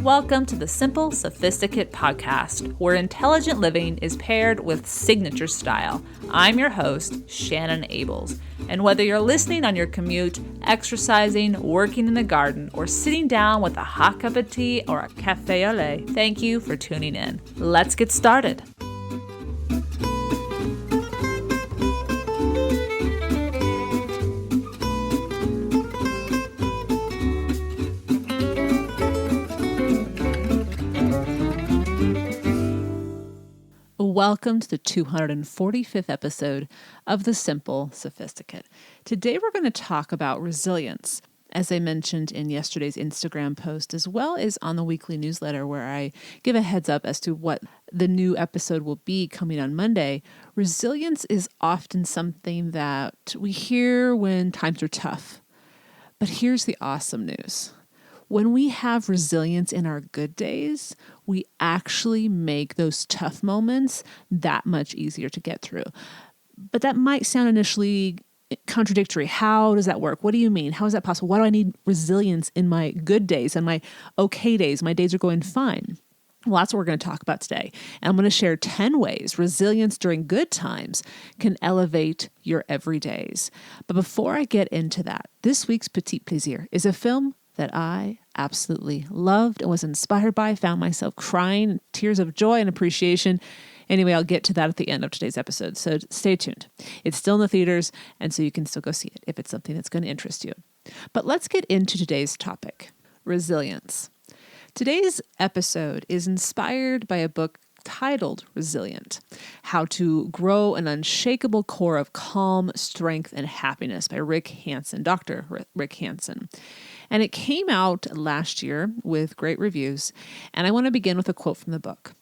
Welcome to the Simple Sophisticate podcast, where intelligent living is paired with signature style. I'm your host, Shannon Ables. And whether you're listening on your commute, exercising, working in the garden, or sitting down with a hot cup of tea or a cafe au lait, thank you for tuning in. Let's get started. Welcome to the 245th episode of the Simple Sophisticate. Today we're going to talk about resilience, as I mentioned in yesterday's Instagram post, as well as on the weekly newsletter where I give a heads up as to what the new episode will be coming on Monday. Resilience is often something that we hear when times are tough. But here's the awesome news. When we have resilience in our good days, we actually make those tough moments that much easier to get through. But that might sound initially contradictory. How does that work? What do you mean? How is that possible? Why do I need resilience in my good days and my okay days? My days are going fine. Well, that's what we're going to talk about today. And I'm going to share 10 ways resilience during good times can elevate your everydays. But before I get into that, this week's Petit Plaisir is a film that I absolutely loved and was inspired by. I found myself crying, tears of joy and appreciation. Anyway, I'll get to that at the end of today's episode, so stay tuned. It's still in the theaters, and so you can still go see it if it's something that's going to interest you. But let's get into today's topic, resilience. Today's episode is inspired by a book titled Resilient: How to Grow an Unshakable Core of Calm, Strength, and Happiness by Rick Hanson, Dr. Rick Hanson. And it came out last year with great reviews. And I want to begin with a quote from the book.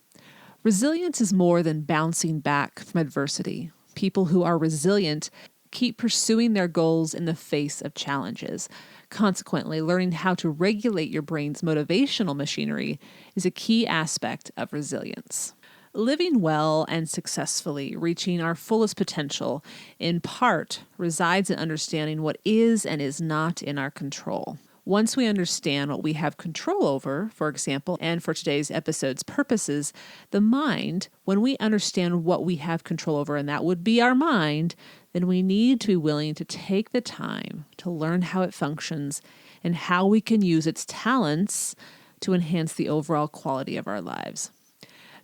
Resilience is more than bouncing back from adversity. People who are resilient keep pursuing their goals in the face of challenges. Consequently, learning how to regulate your brain's motivational machinery is a key aspect of resilience. Living well and successfully, reaching our fullest potential, in part, resides in understanding what is and is not in our control. Once we understand what we have control over, for example, and for today's episode's purposes, the mind, when we understand what we have control over, and that would be our mind, then we need to be willing to take the time to learn how it functions and how we can use its talents to enhance the overall quality of our lives.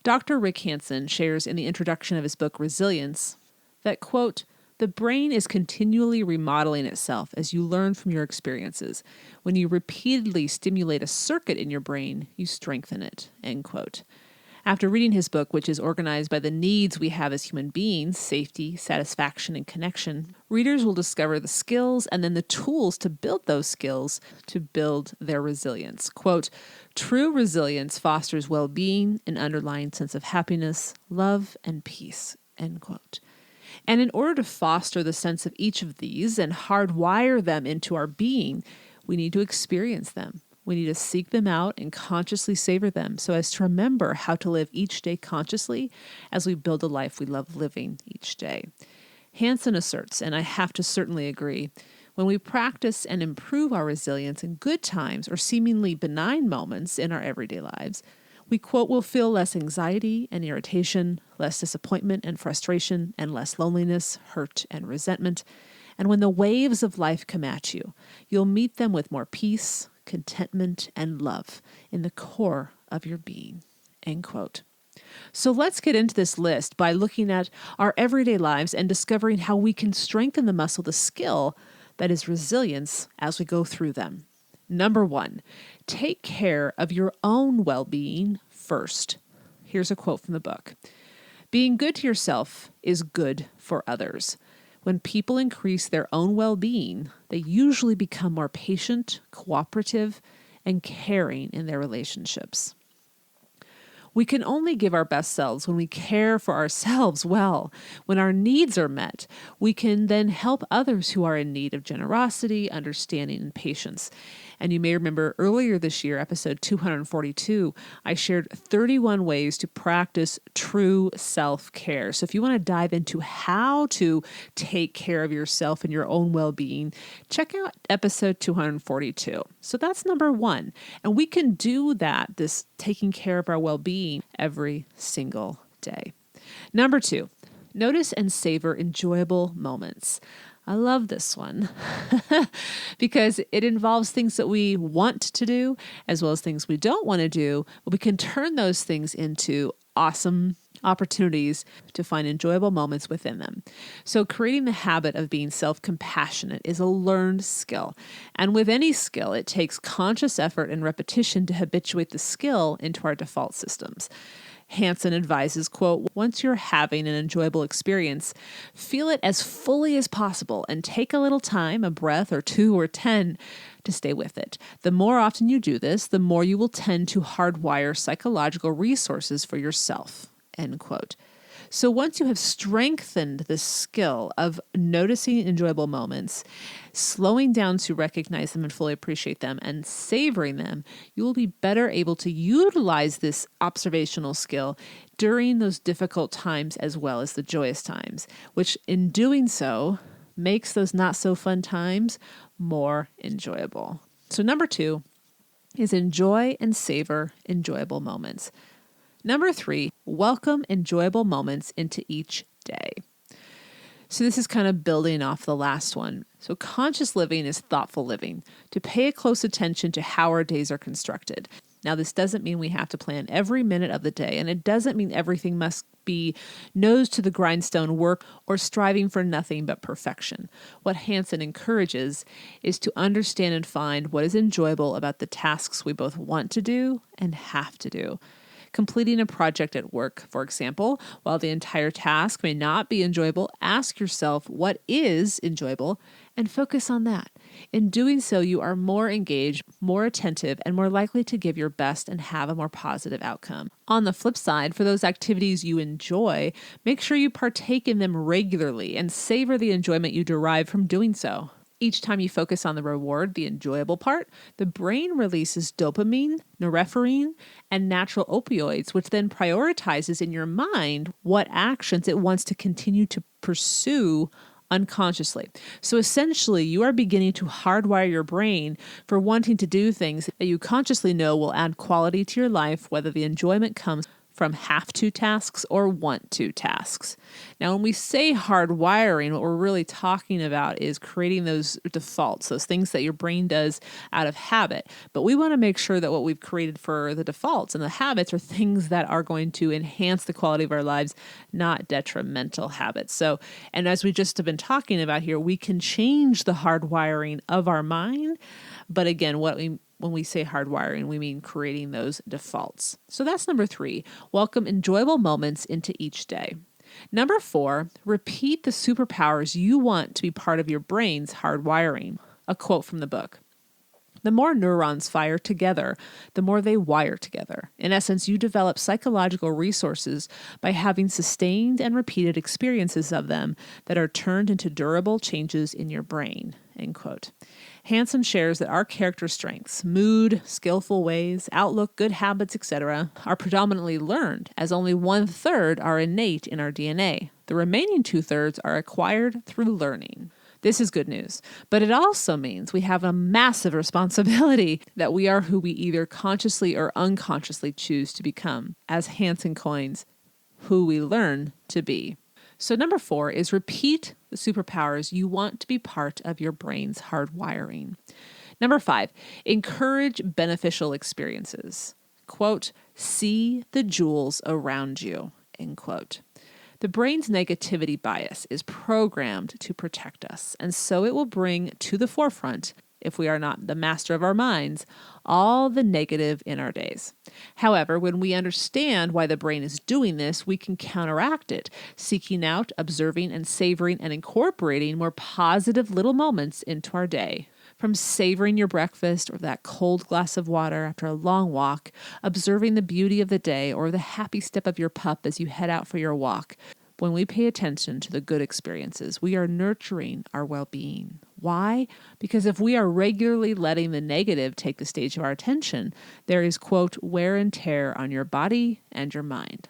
Dr. Rick Hanson shares in the introduction of his book, Resilience, that, quote, "The brain is continually remodeling itself as you learn from your experiences. When you repeatedly stimulate a circuit in your brain, you strengthen it," end quote. After reading his book, which is organized by the needs we have as human beings, safety, satisfaction, and connection, readers will discover the skills and then the tools to build those skills to build their resilience. Quote, "True resilience fosters well-being, an underlying sense of happiness, love, and peace," end quote. And in order to foster the sense of each of these and hardwire them into our being, we need to experience them. We need to seek them out and consciously savor them so as to remember how to live each day consciously as we build a life we love living each day. Hanson asserts, and I have to certainly agree, when we practice and improve our resilience in good times or seemingly benign moments in our everyday lives, we, quote, "will feel less anxiety and irritation, less disappointment and frustration, and less loneliness, hurt, and resentment. And when the waves of life come at you, you'll meet them with more peace, contentment, and love in the core of your being," end quote. So let's get into this list by looking at our everyday lives and discovering how we can strengthen the muscle, the skill that is resilience as we go through them. Number 1, take care of your own well-being first. Here's a quote from the book. "Being good to yourself is good for others. When people increase their own well-being, they usually become more patient, cooperative, and caring in their relationships." We can only give our best selves when we care for ourselves well. When our needs are met, we can then help others who are in need of generosity, understanding, and patience. And you may remember earlier this year, episode 242, I shared 31 ways to practice true self-care. So if you want to dive into how to take care of yourself and your own well-being, check out episode 242. So that's number one. And we can do that, this taking care of our well-being, every single day. Number two, notice and savor enjoyable moments. I love this one because it involves things that we want to do as well as things we don't want to do, but we can turn those things into awesome opportunities to find enjoyable moments within them. So creating the habit of being self-compassionate is a learned skill. And with any skill, it takes conscious effort and repetition to habituate the skill into our default systems. Hanson advises, quote, once you're having an enjoyable experience, feel it as fully as possible and take a little time, a breath or 2 or 10, to stay with it. The more often you do this, the more you will tend to hardwire psychological resources for yourself, end quote. So once you have strengthened the skill of noticing enjoyable moments, slowing down to recognize them and fully appreciate them, and savoring them, you will be better able to utilize this observational skill during those difficult times as well as the joyous times, which in doing so makes those not so fun times more enjoyable. So number 2 is enjoy and savor enjoyable moments. Number 3, welcome enjoyable moments into each day. So this is kind of building off the last one. So conscious living is thoughtful living, to pay a close attention to how our days are constructed. Now, this doesn't mean we have to plan every minute of the day, and it doesn't mean everything must be nose to the grindstone work or striving for nothing but perfection. What Hanson encourages is to understand and find what is enjoyable about the tasks we both want to do and have to do. Completing a project at work, for example, while the entire task may not be enjoyable, ask yourself what is enjoyable and focus on that. In doing so, you are more engaged, more attentive, and more likely to give your best and have a more positive outcome. On the flip side, for those activities you enjoy, make sure you partake in them regularly and savor the enjoyment you derive from doing so. Each time you focus on the reward, the enjoyable part, the brain releases dopamine, norepinephrine, and natural opioids, which then prioritizes in your mind what actions it wants to continue to pursue unconsciously. So essentially, you are beginning to hardwire your brain for wanting to do things that you consciously know will add quality to your life, whether the enjoyment comes from have-to tasks or want-to tasks. Now, when we say hardwiring, what we're really talking about is creating those defaults, those things that your brain does out of habit. But we want to make sure that what we've created for the defaults and the habits are things that are going to enhance the quality of our lives, not detrimental habits. So, and as we just have been talking about here, we can change the hardwiring of our mind. But again, when we say hardwiring, we mean creating those defaults. So that's number 3, welcome enjoyable moments into each day. Number 4, repeat the superpowers you want to be part of your brain's hardwiring. A quote from the book. The more neurons fire together, the more they wire together. In essence, you develop psychological resources by having sustained and repeated experiences of them that are turned into durable changes in your brain, end quote. Hanson shares that our character strengths, mood, skillful ways, outlook, good habits, etc., are predominantly learned, as only 1/3 are innate in our DNA. The remaining 2/3 are acquired through learning. This is good news, but it also means we have a massive responsibility that we are who we either consciously or unconsciously choose to become, as Hanson coins, who we learn to be. So number 4 is repeat the superpowers you want to be part of your brain's hardwiring. Number 5, encourage beneficial experiences. Quote, see the jewels around you, end quote. The brain's negativity bias is programmed to protect us, and so it will bring to the forefront, if we are not the master of our minds, all the negative in our days. However, when we understand why the brain is doing this, we can counteract it, seeking out, observing, and savoring and incorporating more positive little moments into our day. From savoring your breakfast or that cold glass of water after a long walk, observing the beauty of the day or the happy step of your pup as you head out for your walk. When we pay attention to the good experiences, we are nurturing our well-being, Why? Because if we are regularly letting the negative take the stage of our attention, there is, quote, wear and tear on your body and your mind.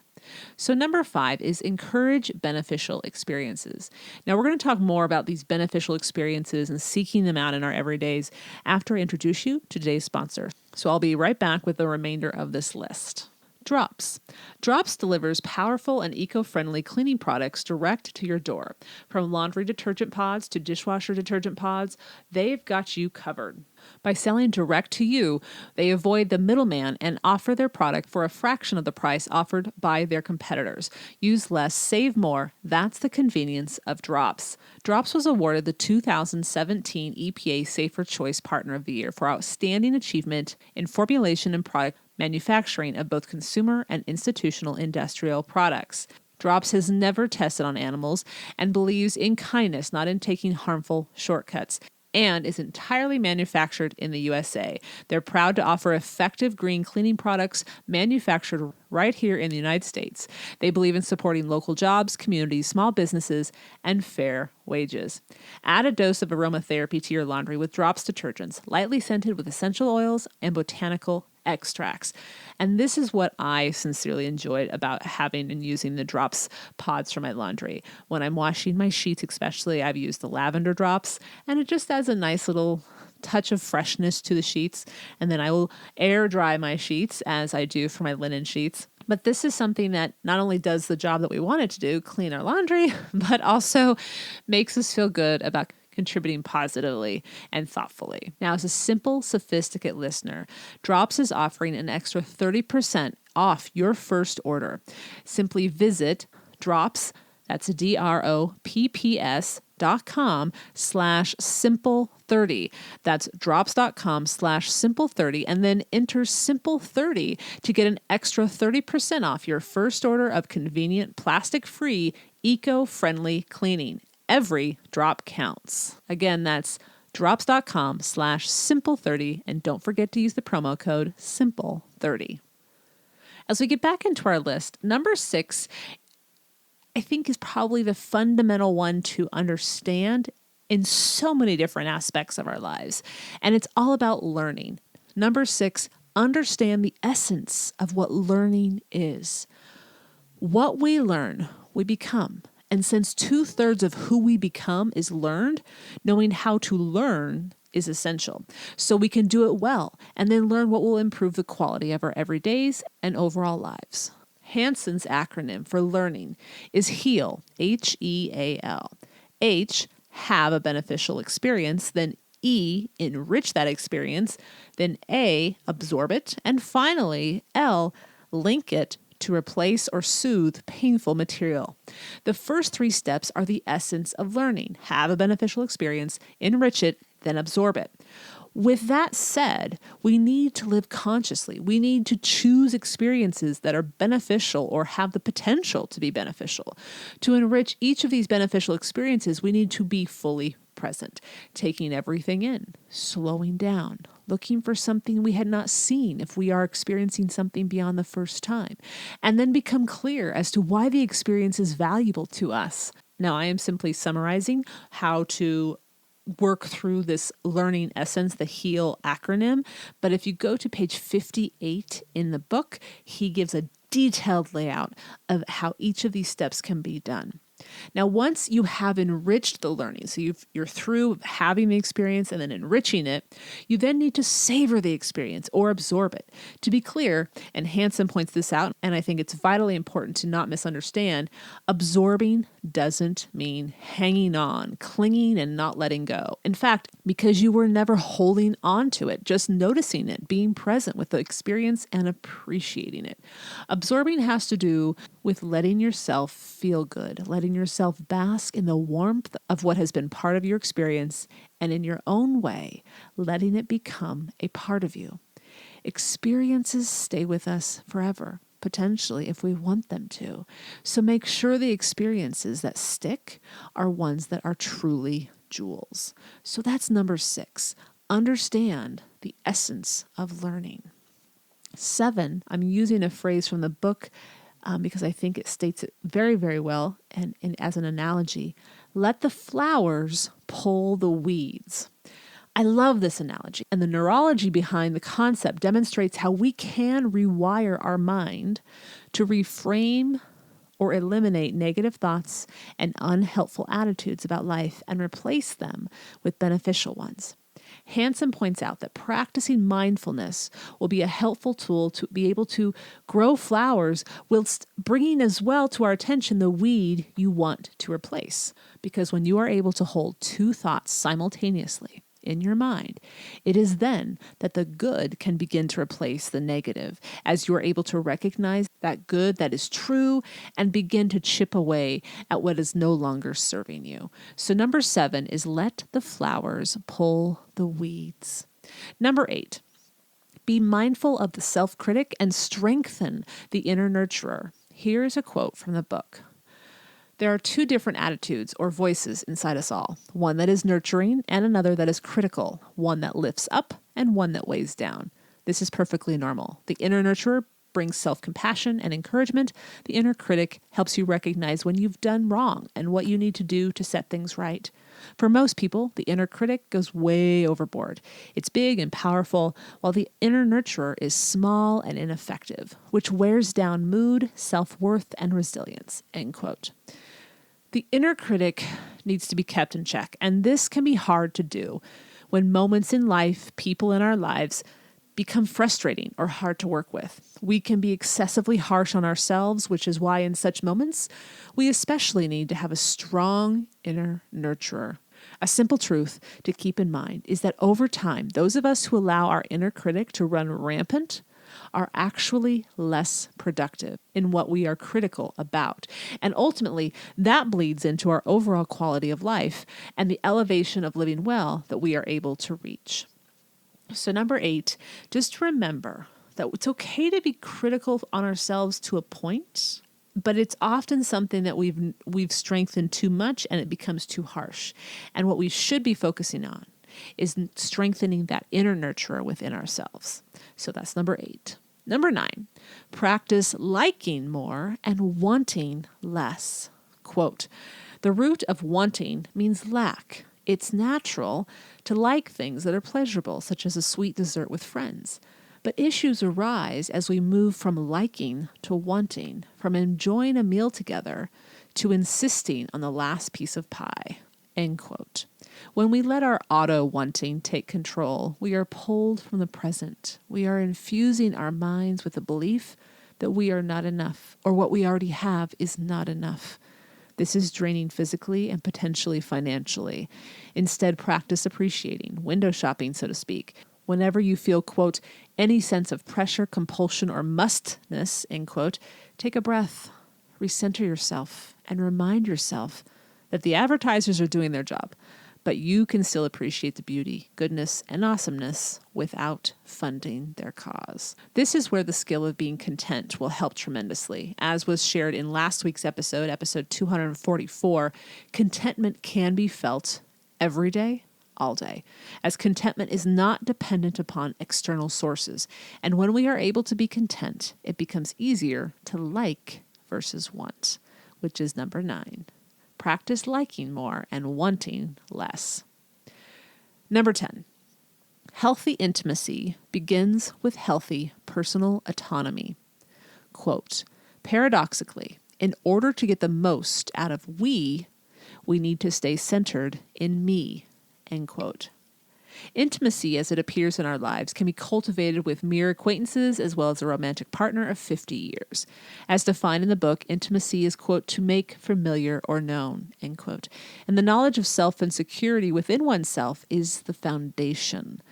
So number 5 is encourage beneficial experiences. Now we're going to talk more about these beneficial experiences and seeking them out in our everydays after I introduce you to today's sponsor. So I'll be right back with the remainder of this list. Drops. Drops delivers powerful and eco-friendly cleaning products direct to your door. From laundry detergent pods to dishwasher detergent pods, they've got you covered. By selling direct to you, they avoid the middleman and offer their product for a fraction of the price offered by their competitors. Use less, save more. That's the convenience of Drops. Drops was awarded the 2017 EPA Safer Choice Partner of the Year for outstanding achievement in formulation and product manufacturing of both consumer and institutional industrial products. Drops has never tested on animals and believes in kindness, not in taking harmful shortcuts, and is entirely manufactured in the USA. They're proud to offer effective green cleaning products manufactured right here in the United States. They believe in supporting local jobs, communities, small businesses, and fair wages. Add a dose of aromatherapy to your laundry with Drops detergents, lightly scented with essential oils and botanical extracts. And this is what I sincerely enjoyed about having and using the Drops pods for my laundry. When I'm washing my sheets especially, I've used the lavender drops, and it just adds a nice little touch of freshness to the sheets. And then I will air dry my sheets as I do for my linen sheets. But this is something that not only does the job that we want it to do, clean our laundry, but also makes us feel good about contributing positively and thoughtfully. Now, as a Simple Sophisticate listener, Drops is offering an extra 30% off your first order. Simply visit Drops, that's DROPPS.com/simple30. That's drops.com/simple30, and then enter simple30 to get an extra 30% off your first order of convenient, plastic-free, eco-friendly cleaning. Every drop counts. Again, that's drops.com/simple30, and don't forget to use the promo code SIMPLE30. As we get back into our list, number 6, I think, is probably the fundamental one to understand in so many different aspects of our lives, and it's all about learning. Number 6, understand the essence of what learning is. What we learn, we become. And since 2/3 of who we become is learned, knowing how to learn is essential. So we can do it well and then learn what will improve the quality of our everydays and overall lives. Hanson's acronym for learning is HEAL, HEAL. H, have a beneficial experience, then E, enrich that experience, then A, absorb it, and finally L, link it to replace or soothe painful material. The first 3 steps are the essence of learning. Have a beneficial experience, enrich it, then absorb it. With that said, we need to live consciously. We need to choose experiences that are beneficial or have the potential to be beneficial. To enrich each of these beneficial experiences, we need to be fully present, taking everything in, slowing down, looking for something we had not seen if we are experiencing something beyond the first time, and then become clear as to why the experience is valuable to us. Now, I am simply summarizing how to work through this learning essence, the HEAL acronym, but if you go to page 58 in the book, he gives a detailed layout of how each of these steps can be done. Now, once you have enriched the learning, so you're through having the experience and then enriching it, you then need to savor the experience or absorb it. To be clear, and Hanson points this out, and I think it's vitally important to not misunderstand, absorbing doesn't mean hanging on, clinging, and not letting go. In fact, because you were never holding on to it, just noticing it, being present with the experience and appreciating it. Absorbing has to do with letting yourself feel good, letting yourself bask in the warmth of what has been part of your experience, and in your own way, letting it become a part of you. Experiences stay with us forever, potentially, if we want them to. So make sure the experiences that stick are ones that are truly jewels. So that's number 6. Understand the essence of learning. 7, I'm using a phrase from the book because I think it states it very, very well. And as an analogy, let the flowers pull the weeds. I love this analogy, and the neurology behind the concept demonstrates how we can rewire our mind to reframe or eliminate negative thoughts and unhelpful attitudes about life and replace them with beneficial ones. Hansen points out that practicing mindfulness will be a helpful tool to be able to grow flowers whilst bringing as well to our attention the weed you want to replace. Because when you are able to hold two thoughts simultaneously in your mind, it is then that the good can begin to replace the negative, as you are able to recognize that good that is true and begin to chip away at what is no longer serving you. So number 7 is let the flowers pull the weeds. Number 8, be mindful of the self-critic and strengthen the inner nurturer. Here is a quote from the book. There are 2 different attitudes or voices inside us all, one that is nurturing and another that is critical, one that lifts up and one that weighs down. This is perfectly normal. The inner nurturer brings self-compassion and encouragement. The inner critic helps you recognize when you've done wrong and what you need to do to set things right. For most people, the inner critic goes way overboard. It's big and powerful, while the inner nurturer is small and ineffective, which wears down mood, self-worth, and resilience. End quote. The inner critic needs to be kept in check, and this can be hard to do when moments in life, people in our lives, become frustrating or hard to work with. We can be excessively harsh on ourselves, which is why in such moments, we especially need to have a strong inner nurturer. A simple truth to keep in mind is that over time, those of us who allow our inner critic to run rampant are actually less productive in what we are critical about. And ultimately, that bleeds into our overall quality of life and the elevation of living well that we are able to reach. So number 8, just remember that it's okay to be critical on ourselves to a point, but it's often something that we've strengthened too much and it becomes too harsh. And what we should be focusing on is strengthening that inner nurturer within ourselves. So that's number 8. Number 9, practice liking more and wanting less. Quote, the root of wanting means lack. It's natural to like things that are pleasurable, such as a sweet dessert with friends. But issues arise as we move from liking to wanting, from enjoying a meal together to insisting on the last piece of pie. End quote. When we let our auto-wanting take control, we are pulled from the present. We are infusing our minds with the belief that we are not enough, or what we already have is not enough. This is draining physically and potentially financially. Instead, practice appreciating, window shopping, so to speak. Whenever you feel, quote, any sense of pressure, compulsion, or mustness, end quote, take a breath, recenter yourself, and remind yourself that the advertisers are doing their job, but you can still appreciate the beauty, goodness, and awesomeness without funding their cause. This is where the skill of being content will help tremendously. As was shared in last week's episode 244, contentment can be felt every day, all day, as contentment is not dependent upon external sources. And when we are able to be content, it becomes easier to like versus want, which is number 9. Practice liking more and wanting less. Number 10, healthy intimacy begins with healthy personal autonomy. Quote, paradoxically, in order to get the most out of we need to stay centered in me, end quote. Intimacy, as it appears in our lives, can be cultivated with mere acquaintances as well as a romantic partner of 50 years. As defined in the book, intimacy is, quote, to make familiar or known, end quote. And the knowledge of self and security within oneself is the foundation.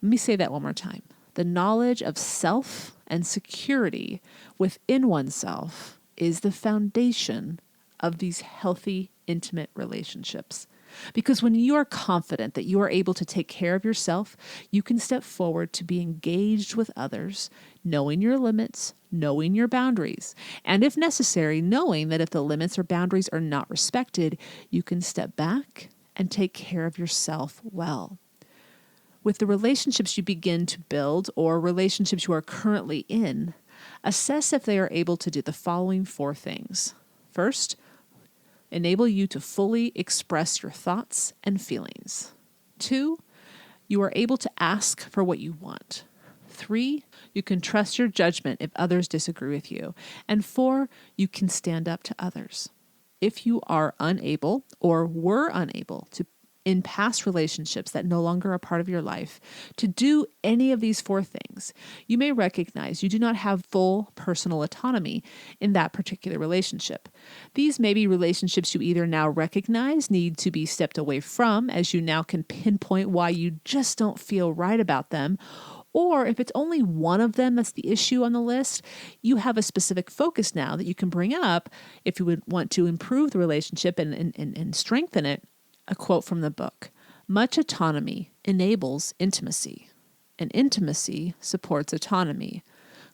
Let me say that one more time. The knowledge of self and security within oneself is the foundation of these healthy, intimate relationships. Because when you are confident that you are able to take care of yourself, you can step forward to be engaged with others, knowing your limits, knowing your boundaries, and if necessary, knowing that if the limits or boundaries are not respected, you can step back and take care of yourself well. With the relationships you begin to build or relationships you are currently in, Assess if they are able to do the following 4 things. First, enable you to fully express your thoughts and feelings. 2, you are able to ask for what you want. 3, you can trust your judgment if others disagree with you. And 4, you can stand up to others. If you are unable or were unable to, in past relationships that no longer are part of your life, to do any of these 4 things, you may recognize you do not have full personal autonomy in that particular relationship. These may be relationships you either now recognize need to be stepped away from, as you now can pinpoint why you just don't feel right about them, or if it's only one of them that's the issue on the list, you have a specific focus now that you can bring up if you would want to improve the relationship and strengthen it. A quote from the book: "Much autonomy enables intimacy, and intimacy supports autonomy.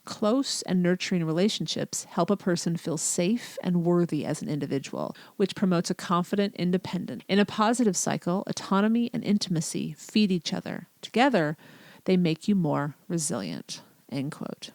Close and nurturing relationships help a person feel safe and worthy as an individual, which promotes a confident independence. In a positive cycle, autonomy and intimacy feed each other. Together, they make you more resilient." End quote.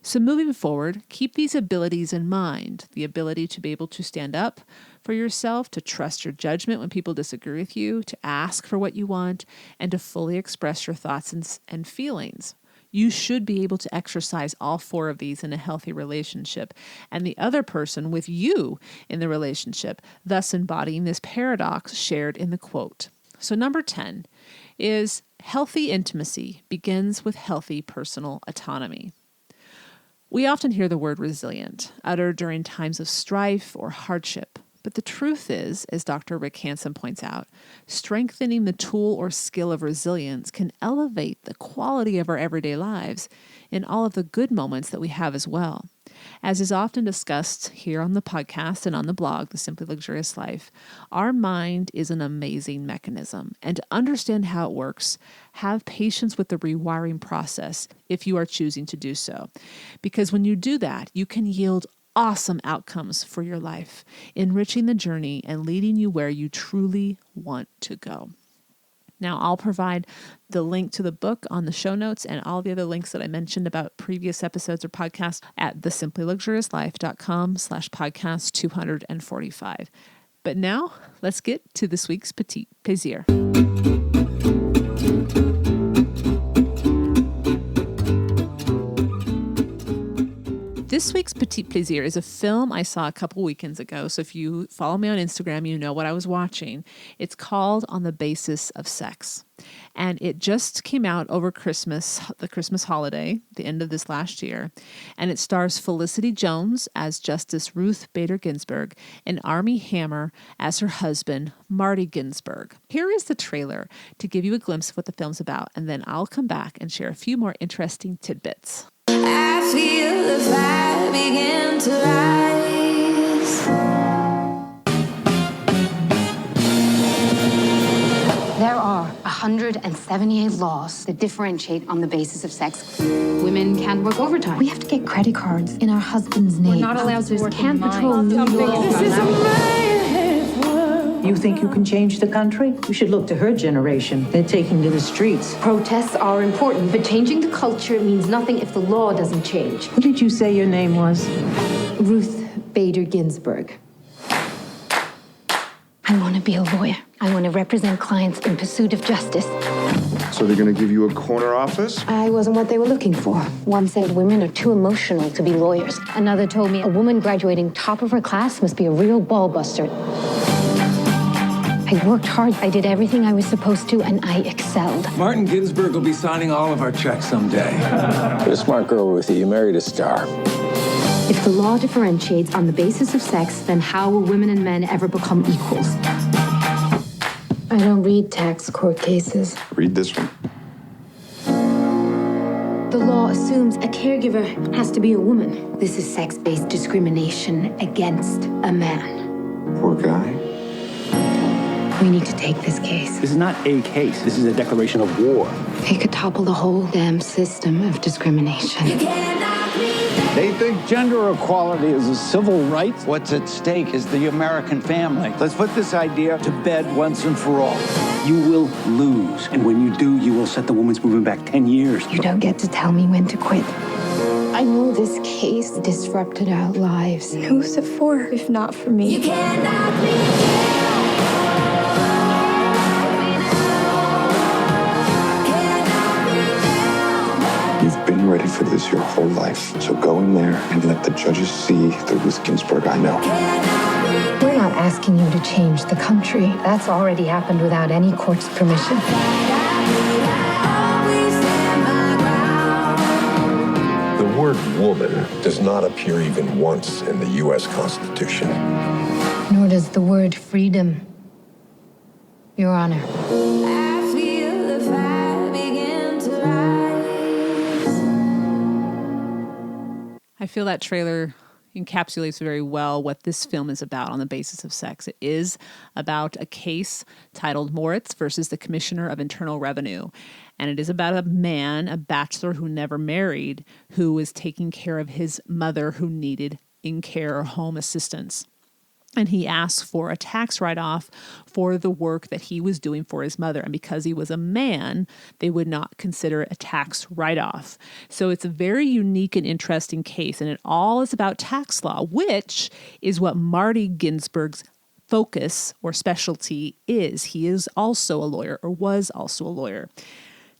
So moving forward, keep these abilities in mind: the ability to be able to stand up for yourself, to trust your judgment when people disagree with you, to ask for what you want, and to fully express your thoughts and feelings. You should be able to exercise all 4 of these in a healthy relationship, and the other person with you in the relationship, thus embodying this paradox shared in the quote. So number 10 is healthy intimacy begins with healthy personal autonomy. We often hear the word resilient uttered during times of strife or hardship, but the truth is, as Dr. Rick Hansen points out, strengthening the tool or skill of resilience can elevate the quality of our everyday lives in all of the good moments that we have as well. As is often discussed here on the podcast and on the blog, The Simply Luxurious Life, our mind is an amazing mechanism, and to understand how it works, have patience with the rewiring process if you are choosing to do so. Because when you do that, you can yield awesome outcomes for your life, enriching the journey and leading you where you truly want to go. Now, I'll provide the link to the book on the show notes and all the other links that I mentioned about previous episodes or podcasts at thesimplyluxuriouslife.com/podcast 245. But now, let's get to this week's Petit Plaisir. This week's Petit Plaisir is a film I saw a couple weekends ago. So if you follow me on Instagram, you know what I was watching. It's called On the Basis of Sex. And it just came out over Christmas, the Christmas holiday, the end of this last year. And it stars Felicity Jones as Justice Ruth Bader Ginsburg and Armie Hammer as her husband, Marty Ginsburg. Here is the trailer to give you a glimpse of what the film's about. And then I'll come back and share a few more interesting tidbits. I feel the fire begin to rise. There are 178 laws that differentiate on the basis of sex. Women can't work overtime. We have to get credit cards in our husband's name. We're not allowed to work can't in patrol mines. New York. This is You think you can change the country? You should look to her generation. They're taking to the streets. Protests are important, but changing the culture means nothing if the law doesn't change. What did you say your name was? Ruth Bader Ginsburg. I want to be a lawyer. I want to represent clients in pursuit of justice. So they're going to give you a corner office? I wasn't what they were looking for. One said women are too emotional to be lawyers. Another told me a woman graduating top of her class must be a real ball buster. I worked hard. I did everything I was supposed to, and I excelled. Martin Ginsburg will be signing all of our checks someday. You're a smart girl, Ruthie. You married a star. If the law differentiates on the basis of sex, then how will women and men ever become equals? I don't read tax court cases. Read this one. The law assumes a caregiver has to be a woman. This is sex-based discrimination against a man. Poor guy. We need to take this case. This is not a case. This is a declaration of war. It could topple the whole damn system of discrimination. They think gender equality is a civil right. What's at stake is the American family. Let's put this idea to bed once and for all. You will lose. And when you do, you will set the women's movement back 10 years. You don't get to tell me when to quit. I know this case disrupted our lives. Who's it for, if not for me? You can't knock me down. Can't knock me down. You've been ready for this your whole life. So go in there and let the judges see the Ruth Ginsburg I know. We're not asking you to change the country. That's already happened without any court's permission. The word woman does not appear even once in the U.S. Constitution. Nor does the word freedom, Your Honor. I feel the fire begin to rise. I feel that trailer encapsulates very well what this film is about on the basis of sex. It is about a case titled Moritz versus the Commissioner of Internal Revenue. And it is about a man, a bachelor who never married, who was taking care of his mother who needed in-care or home assistance. And he asked for a tax write-off for the work that he was doing for his mother. And because he was a man, they would not consider it a tax write-off. So it's a very unique and interesting case. And it all is about tax law, which is what Marty Ginsburg's focus or specialty is. He is also a lawyer, or was also a lawyer.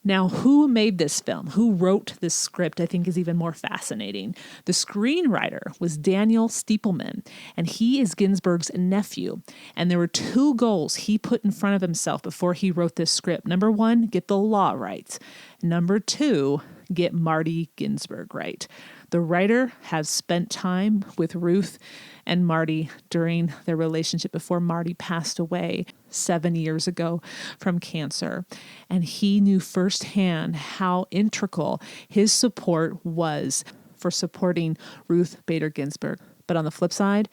Now, who made this film? Who wrote this script, I think, is even more fascinating. The screenwriter was Daniel Stiepelman, and he is Ginsburg's nephew. And there were two goals he put in front of himself before he wrote this script. Number one, get the law right. Number two, get Marty Ginsburg right. The writer has spent time with Ruth and Marty during their relationship before Marty passed away 7 years ago from cancer. And he knew firsthand how integral his support was for supporting Ruth Bader Ginsburg. But on the flip side,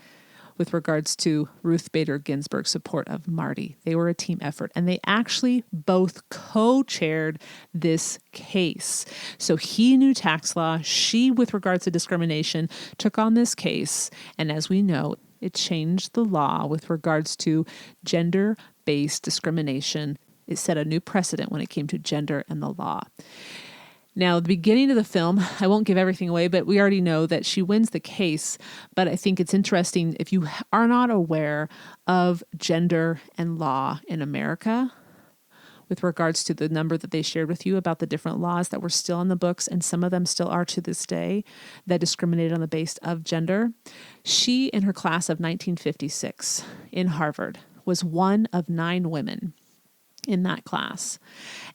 with regards to Ruth Bader Ginsburg's support of Marty, they were a team effort, and they actually both co-chaired this case. So he knew tax law. She, with regards to discrimination, took on this case. And as we know, it changed the law with regards to gender-based discrimination. It set a new precedent when it came to gender and the law. Now, the beginning of the film, I won't give everything away, but we already know that she wins the case. But I think it's interesting if you are not aware of gender and law in America, with regards to the number that they shared with you about the different laws that were still in the books, and some of them still are to this day, that discriminated on the basis of gender. She, in her class of 1956 in Harvard, was one of 9 women in that class.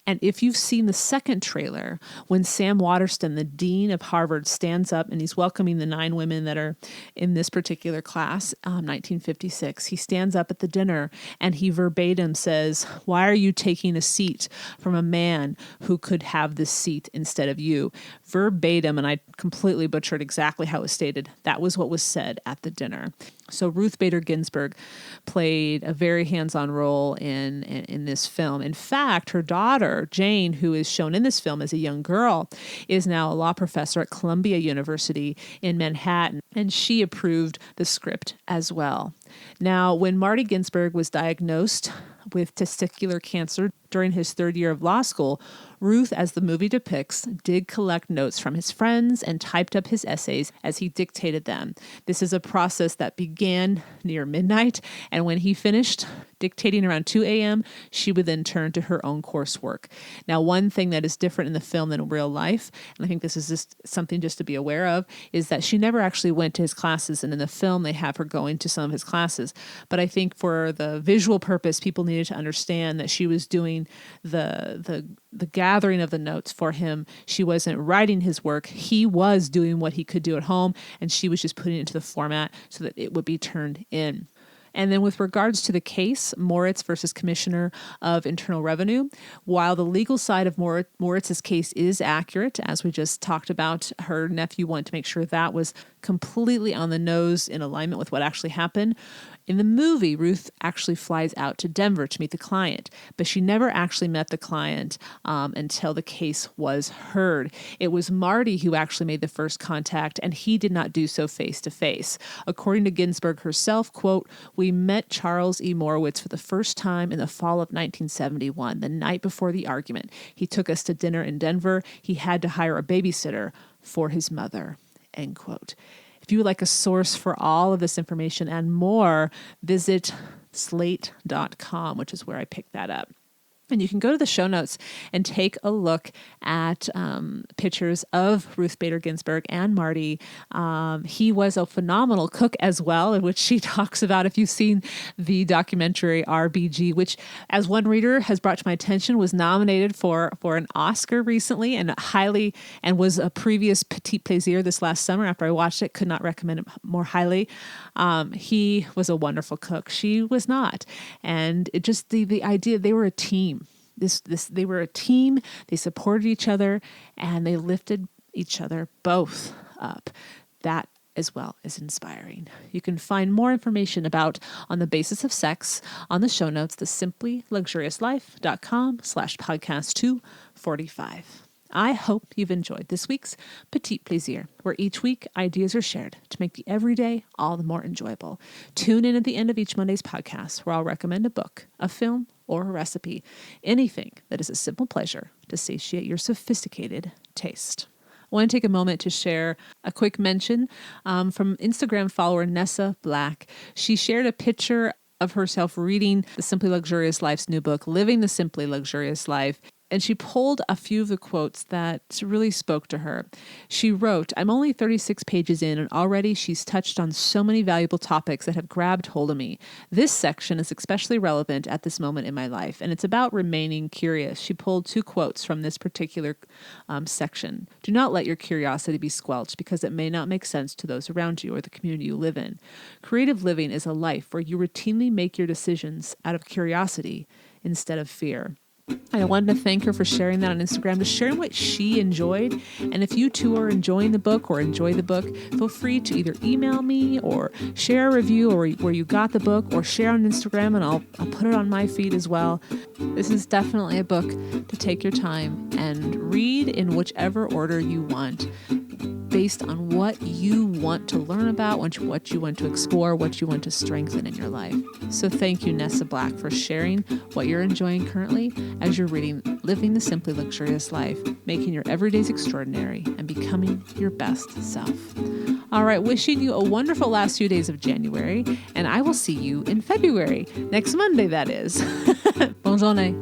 And if you've seen the second trailer, when Sam Waterston, the dean of Harvard, stands up and he's welcoming the 9 women that are in this particular class, 1956, he stands up at the dinner and he verbatim says, "Why are you taking a seat from a man who could have this seat instead of you?" Verbatim, and I completely butchered exactly how it was stated. That was what was said at the dinner. So Ruth Bader Ginsburg played a very hands-on role in this film. In fact, her daughter, Jane, who is shown in this film as a young girl, is now a law professor at Columbia University in Manhattan, and she approved the script as well. Now, when Marty Ginsburg was diagnosed with testicular cancer during his 3rd year of law school, Ruth, as the movie depicts, did collect notes from his friends and typed up his essays as he dictated them. This is a process that began near midnight, and when he finished dictating around 2 a.m., she would then turn to her own coursework. Now, one thing that is different in the film than in real life, and I think this is just something just to be aware of, is that she never actually went to his classes, and in the film they have her going to some of his classes. But I think for the visual purpose, people needed to understand that she was doing the gathering of the notes for him. She wasn't writing his work. He was doing what he could do at home, and she was just putting it into the format so that it would be turned in. And then with regards to the case, Moritz versus Commissioner of Internal Revenue, while the legal side of Moritz's case is accurate, as we just talked about, her nephew wanted to make sure that was completely on the nose in alignment with what actually happened. In the movie, Ruth actually flies out to Denver to meet the client, but she never actually met the client until the case was heard. It was Marty who actually made the first contact, and he did not do so face-to-face. According to Ginsburg herself, quote, "We met Charles E. Moritz for the first time in the fall of 1971, the night before the argument. He took us to dinner in Denver. He had to hire a babysitter. for his mother, end quote. If you would like a source for all of this information and more, visit slate.com, which is where I picked that up. And you can go to the show notes and take a look at pictures of Ruth Bader Ginsburg and Marty. He was a phenomenal cook as well, in which she talks about, if you've seen the documentary RBG, which, as one reader has brought to my attention, was nominated for an Oscar recently and was a previous Petit Plaisir this last summer. After I watched it, could not recommend it more highly. He was a wonderful cook. She was not. And it just the idea, they were a team. They were a team. They supported each other and they lifted each other both up. That as well is inspiring. You can find more information about On the Basis of Sex on the show notes, thesimplyluxuriouslife.com/podcast245. I hope you've enjoyed this week's Petit Plaisir, where each week ideas are shared to make the everyday all the more enjoyable. Tune in at the end of each Monday's podcast, where I'll recommend a book, a film, or a recipe, anything that is a simple pleasure to satiate your sophisticated taste. I want to take a moment to share a quick mention from Instagram follower Nessa Black. She shared a picture of herself reading the Simply Luxurious Life's new book, Living the Simply Luxurious Life. And she pulled a few of the quotes that really spoke to her. She wrote, "I'm only 36 pages in, and already she's touched on so many valuable topics that have grabbed hold of me. This section is especially relevant at this moment in my life, and it's about remaining curious." She pulled 2 quotes from this particular section. "Do not let your curiosity be squelched because it may not make sense to those around you or the community you live in. Creative living is a life where you routinely make your decisions out of curiosity instead of fear." I wanted to thank her for sharing that on Instagram, just sharing what she enjoyed. And if you too are enjoying the book or enjoy the book, feel free to either email me or share a review or where you got the book, or share on Instagram and I'll put it on my feed as well. This is definitely a book to take your time and read in whichever order you want, based on what you want to learn about, what you want to explore, what you want to strengthen in your life. So thank you, Nessa Black, for sharing what you're enjoying currently as you're reading Living the Simply Luxurious Life, making your everydays extraordinary and becoming your best self. All right, wishing you a wonderful last few days of January, and I will see you in February, next Monday, that is. Bonne journée.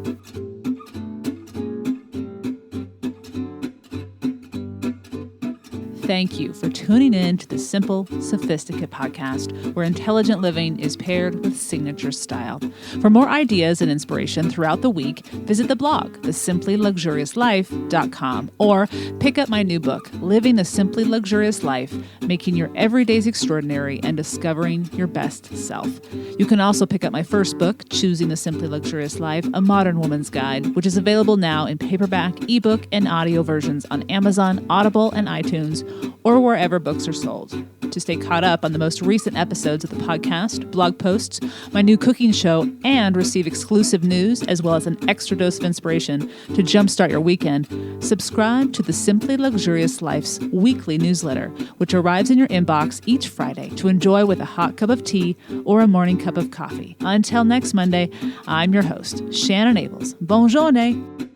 Thank you for tuning in to the Simple Sophisticate podcast, where intelligent living is paired with signature style. For more ideas and inspiration throughout the week, visit the blog, thesimplyluxuriouslife.com, or pick up my new book, Living the Simply Luxurious Life, Making Your Everydays Extraordinary and Discovering Your Best Self. You can also pick up my first book, Choosing the Simply Luxurious Life, A Modern Woman's Guide, which is available now in paperback, ebook, and audio versions on Amazon, Audible, and iTunes, or wherever books are sold. To stay caught up on the most recent episodes of the podcast, blog posts, my new cooking show, and receive exclusive news as well as an extra dose of inspiration to jumpstart your weekend, subscribe to the Simply Luxurious Life's weekly newsletter, which arrives in your inbox each Friday to enjoy with a hot cup of tea or a morning cup of coffee. Until next Monday, I'm your host, Shannon Ables. Bonne journée!